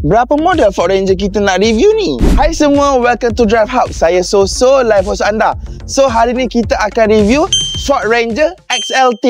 Berapa model Ford Ranger kita nak review ni? Hai semua, welcome to Drive Hub. Saya Soso, live host anda. So, hari ni kita akan review Ford Ranger XLT.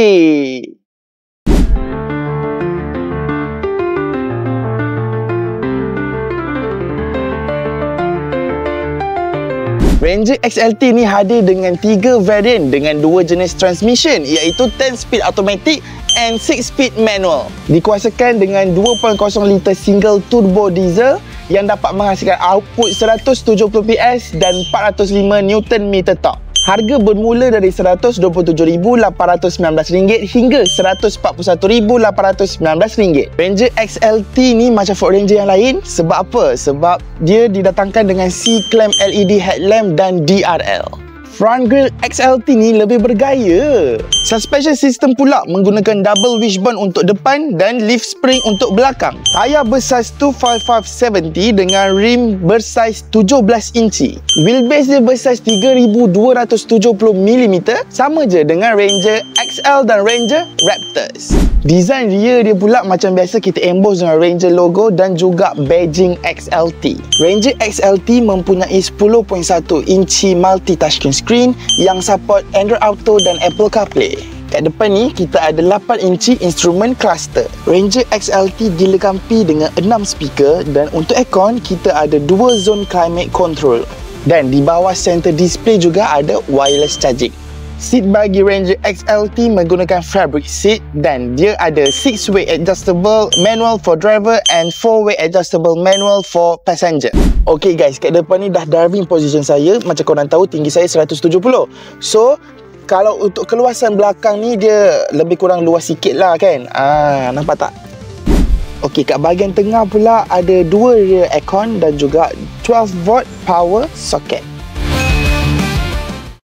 Ranger XLT ni hadir dengan 3 variant dengan 2 jenis transmission, iaitu 10-speed automatic and 6-speed manual. Dikuasakan dengan 2.0 liter single turbo diesel yang dapat menghasilkan output 170 PS dan 405 Nm torque. Harga bermula dari RM127,819 hingga RM141,819. Ranger XLT ni macam Ford Ranger yang lain. Sebab apa? Sebab dia didatangkan dengan C-clamp LED headlamp dan DRL. Front grille XLT ni lebih bergaya. Suspension system pula menggunakan double wishbone untuk depan dan leaf spring untuk belakang. Tayar bersaiz 255/70 dengan rim bersaiz 17 inci. Wheelbase dia bersaiz 3270mm, sama je dengan Ranger XL dan Ranger Raptors. Design rear dia pula macam biasa, kita emboss dengan Ranger logo dan juga badging XLT. Ranger XLT mempunyai 10.1 inci multi touchscreen screen yang support Android Auto dan Apple CarPlay. Kat depan ni kita ada 8 inci instrument cluster. Ranger XLT dilengkapi dengan 6 speaker dan untuk aircon kita ada 2 zone climate control. Dan di bawah center display juga ada wireless charging. Seat bagi Ranger XLT menggunakan fabric seat dan dia ada 6-way adjustable manual for driver and 4-way adjustable manual for passenger. Okay guys, kat depan ni dah driving position saya. Macam korang tahu, tinggi saya 170. So, kalau untuk keluasan belakang ni dia lebih kurang luas sikit lah kan. Nampak tak? Okay, kat bahagian tengah pula ada 2 rear aircon dan juga 12 volt power socket.